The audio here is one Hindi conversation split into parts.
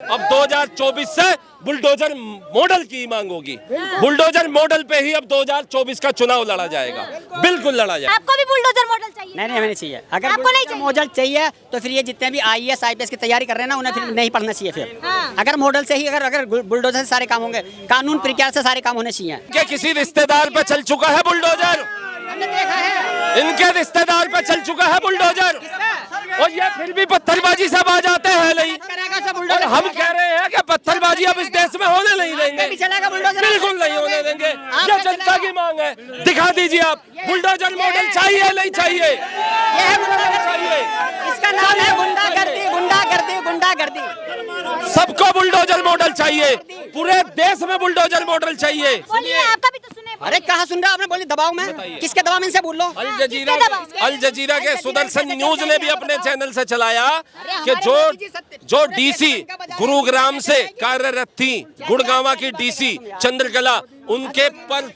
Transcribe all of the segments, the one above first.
अब 2024 से बुलडोजर मॉडल की मांग होगी। बुलडोजर मॉडल पे ही अब 2024 का चुनाव लड़ा जाएगा, बिल्कुल लड़ा जाएगा। आपको भी बुलडोजर मॉडल चाहिए? नहीं हमें नहीं चाहिए। अगर आपको नहीं चाहिए? मॉडल चाहिए तो फिर ये जितने भी IAS IPS की तैयारी कर रहे हैं ना, उन्हें फिर नहीं पढ़ना चाहिए फिर। हाँ। अगर मॉडल से ही अगर बुलडोजर से सारे काम होंगे, कानून प्रक्रिया से सारे काम होने चाहिए। क्या किसी रिश्तेदार पे चल चुका है बुलडोजर? इनके रिश्तेदार पे चल चुका है बुलडोजर, और ये फिर भी पत्थरबाजी से बाज आते हैं नहीं। और हम कह रहे हैं कि पत्थरबाजी अब इस देश में होने नहीं देंगे, बिल्कुल नहीं होने देंगे। ये जनता की मांग है। दिखा दीजिए आप, बुलडोजर मॉडल चाहिए नहीं चाहिए? चाहिए। इसका नाम है गुंडागर्दी, गुंडागर्दी, गुंडागर्दी। सबको बुलडोजर मॉडल चाहिए, पूरे देश में बुलडोजर मॉडल चाहिए। बोलिए, आपका भी तो सुने। अरे कहाँ सुन रहा आपने? बोली दबाव में, किसके दबाव में? इनसे बोल लो। अल जजीरा के सुदर्शन न्यूज ने भी अपने चैनल से चलाया कि जो डीसी गुरुग्राम से कार्यरत थी, गुड़गांव की डीसी चंद्रकला, उनके पर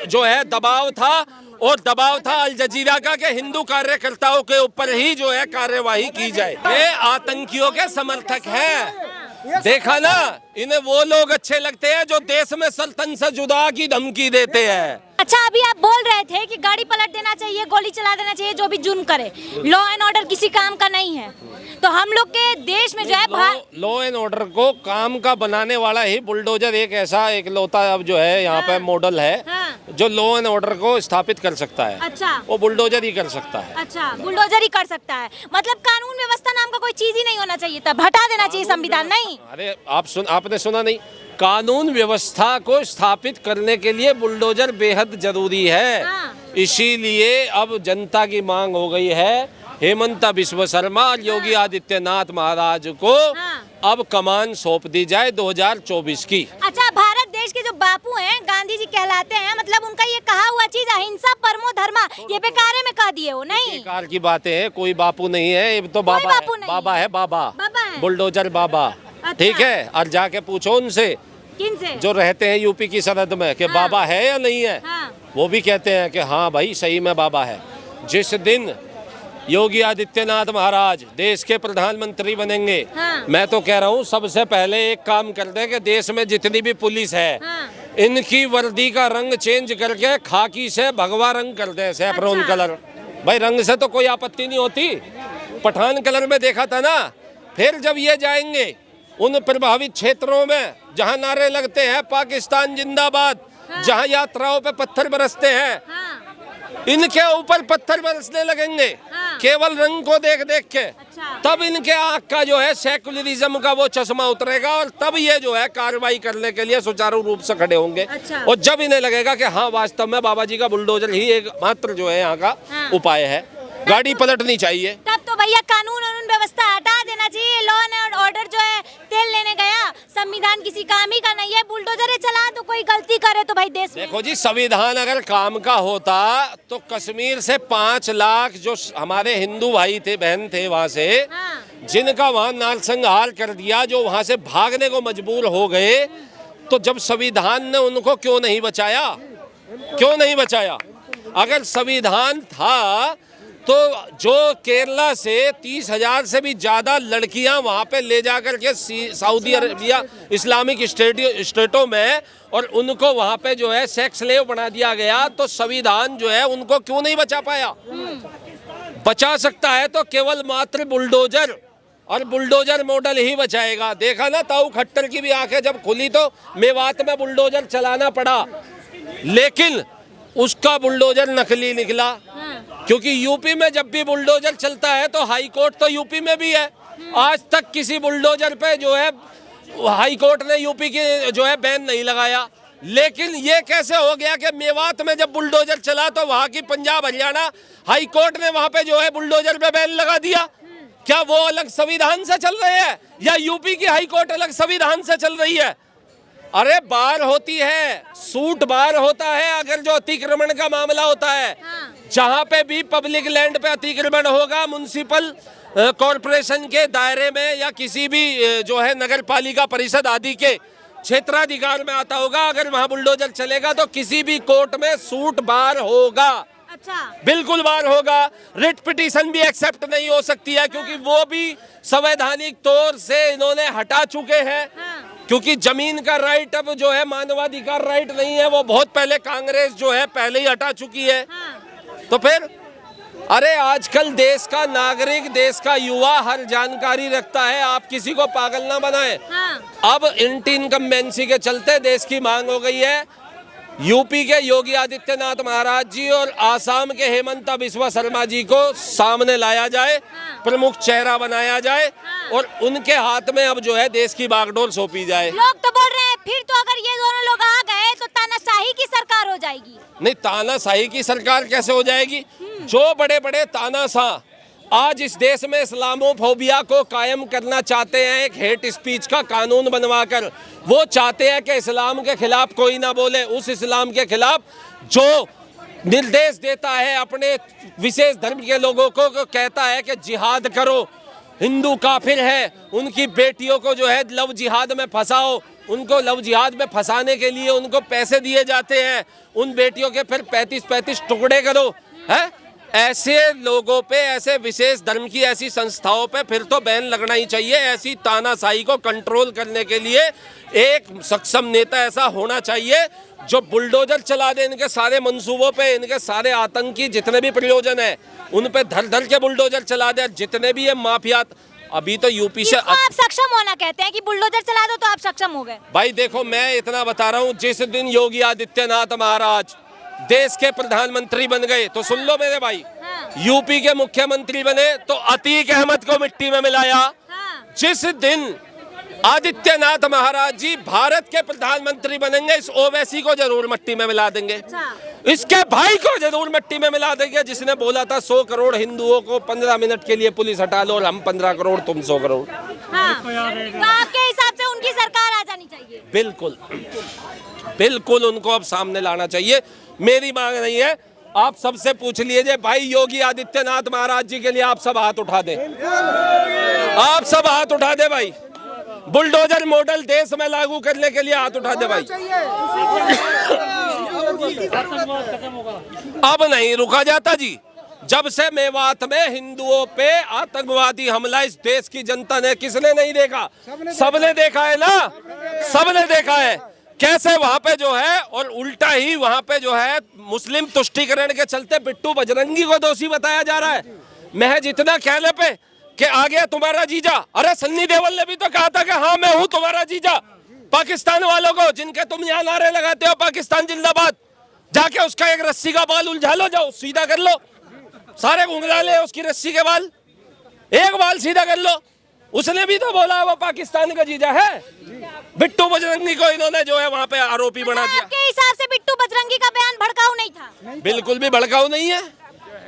जो है दबाव था, और दबाव था अल जजीरा का कि हिंदू कार्यकर्ताओं के ऊपर ही जो है कार्यवाही की जाए। ये आतंकियों के समर्थक हैं। देखा ना, इन्हें वो लोग अच्छे लगते हैं जो देश में सल्तनत से जुदा की धमकी देते हैं। अच्छा, अभी आप बोल रहे थे कि गाड़ी पलट देना चाहिए, गोली चला देना चाहिए, जो भी जुर्म करे। लॉ एंड ऑर्डर किसी काम का नहीं है, तो हम लोग के देश में जो है लॉ एंड ऑर्डर को काम का बनाने वाला ही बुलडोजर एक ऐसा एकलौता अब जो है यहाँ पे मॉडल है, जो लॉ एंड ऑर्डर को स्थापित कर सकता है। अच्छा, वो बुलडोजर ही कर सकता है। अच्छा, बुलडोजर ही कर सकता है। मतलब कानून व्यवस्था नाम का कोई चीज ही नहीं होना चाहिए, तब हटा देना चाहिए संविधान। नहीं, अरे आपने सुना नहीं? कानून व्यवस्था को स्थापित करने के लिए बुलडोजर बेहद जरूरी है। इसीलिए अब जनता की मांग हो गई है, हेमंत बिस्व शर्मा और योगी आदित्यनाथ महाराज को अब कमान सौंप दी जाए 2024 की। अच्छा, भारत देश के जो बापू हैं, गांधी जी कहलाते हैं, मतलब उनका ये कहा हुआ चीज अहिंसा परमो धर्मा, ये बेकार में कह दिए वो। नहीं, बेकार की बातें हैं, कोई बापू नहीं है, ये तो बाबा है, बाबा है, बाबा बुलडोजर बाबा। ठीक है, और जाके पूछो उनसे किनसे जो रहते हैं यूपी की सरहद में कि बाबा है या नहीं है। वो भी कहते हैं कि हाँ भाई सही में बाबा है। जिस दिन योगी आदित्यनाथ महाराज देश के प्रधानमंत्री बनेंगे, मैं तो कह रहा हूँ सबसे पहले एक काम कर दे कि देश में जितनी भी पुलिस है, इनकी वर्दी का रंग चेंज करके खाकी से भगवा रंग कर दे, सैफरॉन कलर। भाई रंग से तो कोई आपत्ति नहीं होती, पठान कलर में देखा था ना। फिर जब ये जाएंगे उन प्रभावित क्षेत्रों में जहाँ नारे लगते हैं पाकिस्तान जिंदाबाद, जहाँ यात्राओं पे पत्थर बरसते हैं, इनके ऊपर पत्थर बरसने लगेंगे केवल रंग को देख देख के। तब इनके आँख का जो है सेकुलरिज्म का वो चश्मा उतरेगा, और तब ये जो है कार्रवाई करने के लिए सुचारू रूप से खड़े होंगे। और जब इन्हें लगेगा कि हाँ वास्तव में बाबा जी का बुलडोजर ही एक मात्र जो है यहाँ का उपाय है, गाड़ी पलटनी चाहिए, तब तो भैया कानून व्यवस्था हटा देना चाहिए। लॉ एंड ऑर्डर जो है तेल लेने गया, संविधान किसी काम ही का नहीं है। बुलडोजर चला तो कोई गलती करे तो भाई देश में। देखो जी, संविधान अगर काम का होता तो कश्मीर से 5 लाख जो हमारे हिंदू भाई थे, बहन थे वहाँ से, जिनका वहाँ नरसंहार कर दिया, जो वहाँ से भागने को मजबूर हो गए, तो जब संविधान ने उनको क्यों नहीं बचाया? क्यों नहीं बचाया? अगर संविधान था तो जो केरला से 30,000 से भी ज़्यादा लड़कियां वहाँ पे ले जाकर के सऊदी अरबिया इस्लामिक स्टेटों में, और उनको वहाँ पे जो है सेक्स स्लेव बना दिया गया, तो संविधान जो है उनको क्यों नहीं बचा पाया? बचा सकता है तो केवल मात्र बुलडोजर, और बुलडोजर मॉडल ही बचाएगा। देखा ना, ताऊ खट्टर की भी आंखें जब खुली तो मेवात में बुलडोजर चलाना पड़ा, लेकिन उसका बुलडोजर नकली निकला। क्योंकि यूपी में जब भी बुलडोजर चलता है तो हाई कोर्ट तो यूपी में भी है। आज तक किसी बुलडोजर पे जो है हाई कोर्ट ने यूपी की जो है बैन नहीं लगाया। लेकिन ये कैसे हो गया कि मेवात में जब बुलडोजर चला तो वहाँ की पंजाब हरियाणा हाई कोर्ट ने वहाँ पे जो है बुलडोजर पे बैन लगा दिया? क्या वो अलग संविधान से चल रहे हैं, या यूपी की हाई कोर्ट अलग संविधान से चल रही है? अरे बार होती है, सूट बार होता है अगर जो अतिक्रमण का मामला होता है। जहाँ पे भी पब्लिक लैंड पे अतिक्रमण होगा, म्युनिसिपल कॉरपोरेशन के दायरे में या किसी भी जो है नगर पालिका परिषद आदि के क्षेत्राधिकार में आता होगा, अगर वहाँ बुलडोजर चलेगा तो किसी भी कोर्ट में सूट बार होगा। बिल्कुल बार होगा। रिट पिटीशन भी एक्सेप्ट नहीं हो सकती है, क्योंकि वो भी संवैधानिक तौर से इन्होंने हटा चुके हैं। क्योंकि जमीन का राइट अब जो है मानवाधिकार राइट नहीं है, वो बहुत पहले कांग्रेस जो है पहले ही हटा चुकी है। तो फिर अरे आजकल देश का नागरिक, देश का युवा हर जानकारी रखता है, आप किसी को पागल ना बनाएं। अब एंटी इनकम्बेंसी के चलते देश की मांग हो गई है यूपी के योगी आदित्यनाथ महाराज जी और आसाम के हेमंता बिस्वा शर्मा जी को सामने लाया जाए, प्रमुख चेहरा बनाया जाए और उनके हाथ में अब जो है देश की बागडोर सौंपी जाए। लोग तो बोल रहे हैं फिर तो अगर ये दोनों लोग आ गए तो तानाशाही की सरकार हो जाएगी। नहीं, तानाशाही की सरकार कैसे हो जाएगी? जो बड़े बड़े तानाशाह आज इस देश में इस्लामोफोबिया को कायम करना चाहते हैं, एक हेट स्पीच का कानून बनवाकर, वो चाहते हैं कि इस्लाम के खिलाफ कोई ना बोले, उस इस्लाम के खिलाफ जो निर्देश देता है अपने विशेष धर्म के लोगों को कहता है कि जिहाद करो, हिंदू काफिर है, उनकी बेटियों को जो है लव जिहाद में फंसाओ, उनको लव जिहाद में फंसाने के लिए उनको पैसे दिए जाते हैं, उन बेटियों के फिर 35-35 टुकड़े करो, है? ऐसे लोगों पे, ऐसे विशेष धर्म की ऐसी संस्थाओं पे फिर तो बैन लगना ही चाहिए। ऐसी तानाशाही को कंट्रोल करने के लिए एक सक्षम नेता ऐसा होना चाहिए जो बुलडोजर चला दे इनके सारे मंसूबों पे, इनके सारे आतंकी जितने भी प्रयोजन है उन पे धर धर के बुलडोजर चला दे। जितने भी ये माफिया अभी तो यूपी से आप सक्षम होना कहते हैं कि बुलडोजर चला दो तो आप सक्षम हो गए। भाई देखो, मैं इतना बता रहा हूँ, जिस दिन योगी आदित्यनाथ महाराज देश के प्रधानमंत्री बन गए तो सुन लो मेरे भाई, यूपी के मुख्यमंत्री बने तो अतीक अहमद को मिट्टी में मिलाया। जिस दिन आदित्यनाथ महाराज जी भारत के प्रधानमंत्री बनेंगे, इस ओवैसी को जरूर मिट्टी में मिला देंगे, इसके भाई को जरूर मिट्टी में मिला देंगे, जिसने बोला था 100 करोड़ हिंदुओं को 15 मिनट के लिए पुलिस हटा लो और हम 15 करोड़ तुम 100 करोड़। तो आपके हिसाब से उनकी सरकार आ जानी चाहिए? बिल्कुल बिल्कुल, उनको अब सामने लाना चाहिए। मेरी मांग नहीं है, आप सबसे पूछ लीजिए भाई, योगी आदित्यनाथ महाराज जी के लिए आप सब हाथ उठा दें, आप सब हाथ उठा दे भाई। बुलडोजर मॉडल देश में लागू करने के लिए हाथ उठा दे भाई। अब नहीं रुका जाता जी। जब से मेवात में हिंदुओं पे आतंकवादी हमला इस देश की जनता ने, किसने नहीं देखा? सबने देखा है ना, सबने देखा है कैसे वहां पे जो है, और उल्टा ही वहां पे जो है मुस्लिम तुष्टीकरण के चलते बिट्टू बजरंगी को दोषी बताया जा रहा है। महज इतना कहने पे कि आ गया तुम्हारा जीजा। अरे सन्नी देओल ने भी तो कहा था कि हाँ मैं हूं तुम्हारा जीजा। पाकिस्तान वालों को, जिनके तुम यहाँ नारे लगाते हो पाकिस्तान जिंदाबाद, जाके उसका एक रस्सी का बाल उलझा लो, जाओ सीधा कर लो, सारे घुंघरा ले उसकी रस्सी के बाल, एक बाल सीधा कर लो। उसने भी तो बोला वो पाकिस्तान का जीजा है। बिट्टू बजरंगी को इन्होंने जो है वहाँ पे आरोपी बना दिया। आपके हिसाब से बिट्टू बजरंगी का बयान भड़काऊ नहीं था? बिल्कुल भी भड़काऊ नहीं है।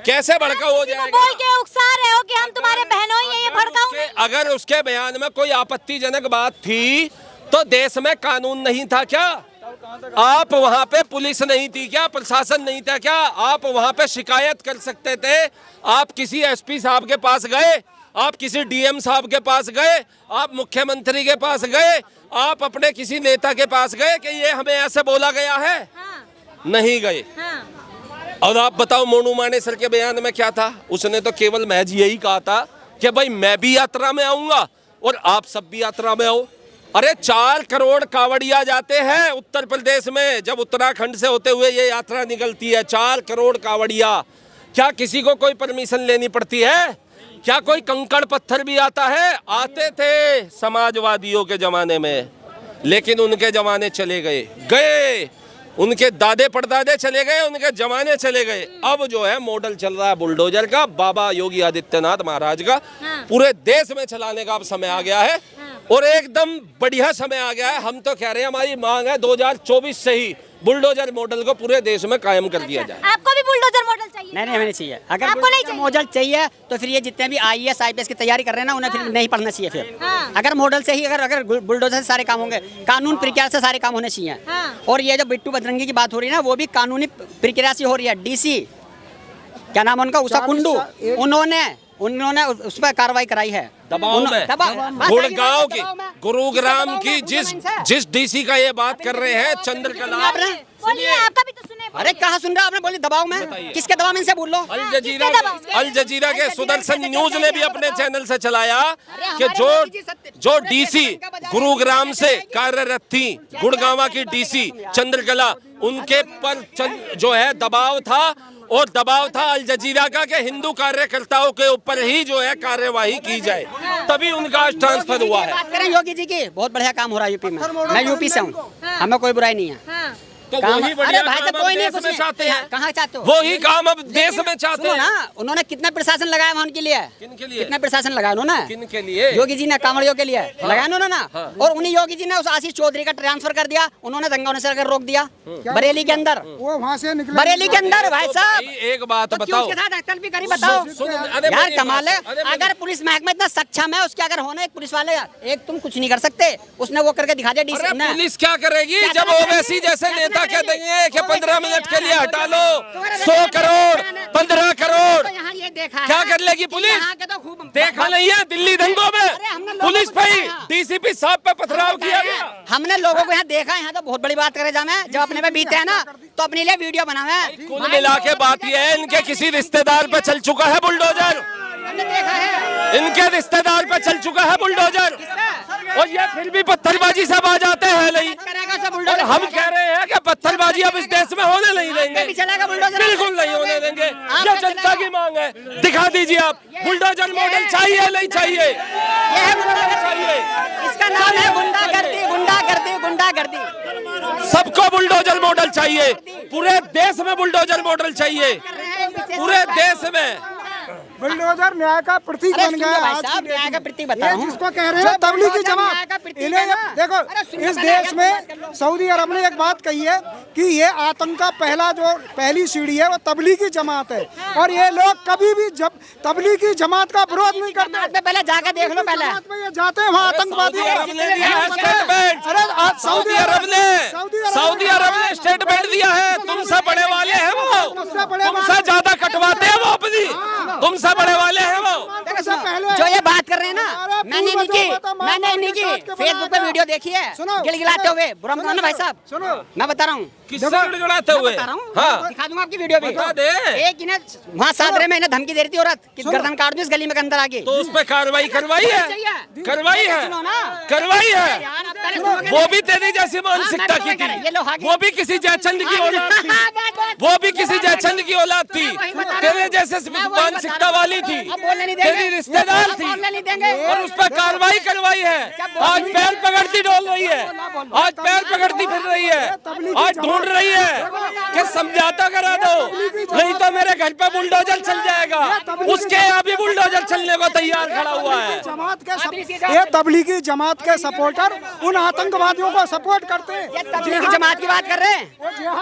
कैसे भड़काऊ हो जाएगा? बोल के उकसा रहे हो कि हम तुम्हारे बहनों ही हैं, ये भड़काऊ नहीं? अगर उसके बयान में कोई आपत्तिजनक बात थी तो देश में कानून नहीं था क्या? आप वहाँ पे पुलिस नहीं थी क्या? प्रशासन नहीं था क्या? आप वहाँ पे शिकायत कर सकते थे। आप किसी एसपी साहब के पास गए, आप किसी डीएम साहब के पास गए, आप मुख्यमंत्री के पास गए, आप अपने किसी नेता के पास गए कि ये हमें ऐसे बोला गया है? नहीं गए। और आप बताओ मोनू मानेसर के बयान में क्या था? उसने तो केवल महज यही कहा था कि भाई मैं भी यात्रा में आऊंगा और आप सब भी यात्रा में आओ। अरे 4 करोड़ कावड़िया जाते हैं उत्तर प्रदेश में, जब उत्तराखंड से होते हुए ये यात्रा निकलती है, 4 करोड़ कावड़िया। क्या किसी को कोई परमिशन लेनी पड़ती है? क्या कोई कंकड़ पत्थर भी आता है? आते थे समाजवादियों के जमाने में, लेकिन उनके जमाने चले गए, उनके दादे परदादे चले गए, उनके जमाने चले गए। अब जो है मॉडल चल रहा है बुलडोजर का, बाबा योगी आदित्यनाथ महाराज का। पूरे देश में चलाने का अब समय आ गया है और एकदम बढ़िया समय आ गया है। हम तो कह रहे हैं, हमारी मांग है 2024 से ही बुलडोजर मॉडल को पूरे देश में कायम कर दिया जाए। आपको भी बुलडोजर मॉडल चाहिए? नहीं, हमें नहीं चाहिए। अगर आपको नहीं चाहिए? मॉडल चाहिए तो फिर ये जितने भी IAS IPS की तैयारी कर रहे हैं ना, उन्हें फिर नहीं पढ़ना चाहिए फिर। अगर मॉडल से ही, अगर बुलडोजर से सारे काम होंगे, कानून प्रक्रिया से सारे काम होने चाहिए। और ये जो बिट्टू बजरंगी की बात हो रही है ना, वो भी कानूनी प्रक्रिया से हो रही है। DC क्या नाम है उनका, उषा कुंडू, उन्होंने उस पर कार्रवाई कराई है। गुड़गांव की, गुरुग्राम की जिस DC का ये बात कर रहे हैं, चंद्रकला। बोलिए, आपका भी तो सुने। अरे कहाँ सुन रहे हो आपने, बोली दबाव में, किसके दबाव में, इनसे बोल लो। अल जजीरा के सुदर्शन न्यूज ने भी अपने चैनल से चलाया कि जो डीसी गुरुग्राम से कार्यरत थी, गुड़गांव की डीसी चंद्रकला, उनके पर जो है दबाव था, और दबाव था अल जजीरा का कि हिंदू कार्यकर्ताओं के ऊपर ही जो है कार्यवाही की जाए, तभी उनका आज ट्रांसफर हुआ है। बात करें योगी जी की, बहुत बढ़िया काम हो रहा है यूपी में, मैं यूपी से हूँ, हमें कोई बुराई नहीं है। तो वही बढ़िया काम अब देश में चाहते हैं, कहाँ चाहते हो, वही काम अब देश में चाहते हैं ना। उन्होंने कितना प्रशासन लगाया वहाँ उनके लिए, किनके लिए, कितना प्रशासन लगाया उन्होंने, किनके लिए, योगी जी ने कांवड़ियों के लिए लगाया उन्होंने ना। और उन्हीं योगी जी ने उस आशीष चौधरी का ट्रांसफर कर दिया, उन्होंने दंगा होने से रोक दिया बरेली के अंदर, वो वहाँ से निकले बरेली के अंदर। भाई साहब एक बात बताओ, बताओ यार, कमाल है। अगर पुलिस महकमा इतना सक्षम है, उसके अगर होना एक पुलिस वाले, एक तुम कुछ नहीं कर सकते, उसने वो करके दिखा दिया डीसी ने। पुलिस क्या करेगी जब ओवैसी जैसे नेता कह देंगे कि 15 मिनट के लिए हटा लो 100 करोड़ 15 करोड़, ये देखा क्या कर लेगी पुलिस? देखा नहीं है दिल्ली दंगों में पुलिस पे ही डीसीपी साहब पे पथराव किया गया। हमने लोगों को यहाँ देखा, यहाँ तो बहुत बड़ी बात करे जामे, जब अपने पे बीते है ना तो अपने लिए वीडियो बनावे। कुल मिला के बात यह है, इनके किसी रिश्तेदार पे चल चुका है बुलडोजर, इनके रिश्तेदार पे चल चुका है बुलडोजर, और ये फिर भी पत्थरबाजी सब आ जाते हैं नहीं। और हम कह रहे हैं कि पत्थरबाजी अब इस देश में होने नहीं देंगे, बिल्कुल नहीं होने देंगे। ये जनता की मांग है, दिखा दीजिए आप बुलडोजर मॉडल चाहिए नहीं चाहिए, चाहिए। इसका नाम है गुंडागर्दी, गुंडागर्दी, गुंडागर्दी। सबको बुलडोजर मॉडल चाहिए, पूरे देश में बुलडोजर मॉडल चाहिए, पूरे देश में। बुलडोजर न्याय का प्रतीक बन गया आज की न्याय का प्रतीक बता रहा हूं, जिसको कह रहे हैं तबलीगी जमात। इन्हें देखो, इस देश में सऊदी अरब ने एक बात कही है कि ये आतंक का पहली सीढ़ी है वो तबलीगी जमात है, और ये लोग कभी भी जब तबलीगी जमात का विरोध नहीं करते। पहले जाकर देख लो, पहले ये जाते हैं वहाँ आतंकवादी। अरे सऊदी अरब ने स्टेटमेंट दिया है, तुमसे बड़े वाले हैं वो, तुमसे ज्यादा कटवाते हैं वो अपनी, तुमसे बड़े वाले हैं वो। जो ये बात कर रहे हैं ना, मैंने नहीं की फेसबुक पे वीडियो देखी है गिलगिलाते हुए, बुरा मत मानो भाई साहब, सुनो मैं बता रहा हूँ किससे गिड़गिड़ाते हुए, हाँ दिखा दूंगा आपकी वीडियो भी, बता दे। एक इन्हें वहाँ सादरे में इन्हें धमकी दे रही थी औरत कि गर्दन काट दूं इस गली में अंदर आके, तो उस पे कार्रवाई करवाई है, करवाई है, वो भी तेरी जैसी मानसिकता की थी, वो भी किसी जयचंद की औलाद थी, वो भी किसी जयचंद की औलाद थी, तेरे जैसे मानसिकता वाली थी, तेरी रिश्तेदार थी, और उस पर कार्रवाई करवाई है। आज पैर पकड़ती डोल रही है, आज पैर पकड़ती फिर रही है, आज ढूंढ रही है कि समझौता करा दो, नहीं तो मेरे घर पे बुलडोजर चल जाएगा। उसके यहाँ भी बुलडोजर चलने को तैयार खड़ा हुआ है। ये तबलीगी जमात के सपोर्टर उन आतंकवादियों को सपोर्ट करते हैं। तबलीगी जमात की बात कर रहे हैं,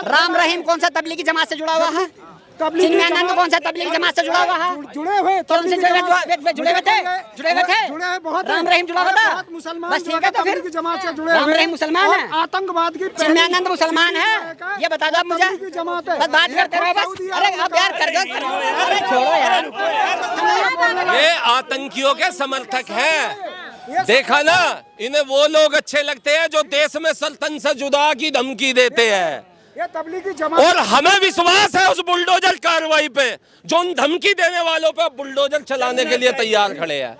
राम रहीम कौन सा तबलीगी जमात से जुड़ा हुआ है? चिन्मयानंद कौन सा तबलीगी जमात से जुड़ा हुआ है? जुड़े हुए थे बहुत। राम रहीम जुड़ा हुआ था, बस ठीक है। तो फिर जमात से जुड़े राम रहीम मुसलमान है, आतंकवाद की चिन्मयानंद मुसलमान है, ये बता दो आप मुझे, बस बात करते रहो बस। अरे अब यार अरे छोड़ो यार, ये आतंकियों के समर्थक हैं, देखा ना, इन्हें वो लोग अच्छे लगते हैं जो देश में सल्तनत से जुदा की धमकी देते हैं, ये तबलीगी जमात। और हमें विश्वास है उस बुलडोजर कार्रवाई पे, जो उन धमकी देने वालों पे बुलडोजर चलाने के लिए तैयार खड़े हैं,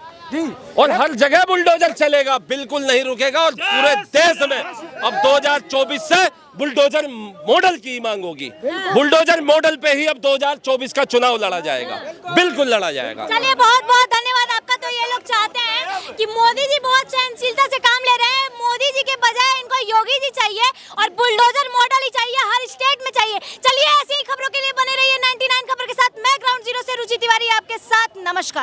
और हर जगह बुलडोजर चलेगा, बिल्कुल नहीं रुकेगा। और पूरे देश में अब 2024 से बुलडोजर मॉडल की मांग होगी, बुलडोजर मॉडल पे ही अब 2024 का चुनाव लड़ा जाएगा, बिल्कुल लड़ा जाएगा। चलिए बहुत बहुत धन्यवाद आपका। तो ये लोग चाहते हैं कि मोदी जी बहुत सहनशीलता से काम ले रहे हैं, मोदी जी के बजाय इनको योगी जी चाहिए, और बुलडोजर मॉडल ही चाहिए, हर स्टेट में चाहिए। चलिए ऐसी ही खबरों के लिए बने रहिए 99 खबर के साथ। मैं ग्राउंड जीरो से रुचि तिवारी आपके साथ, नमस्कार।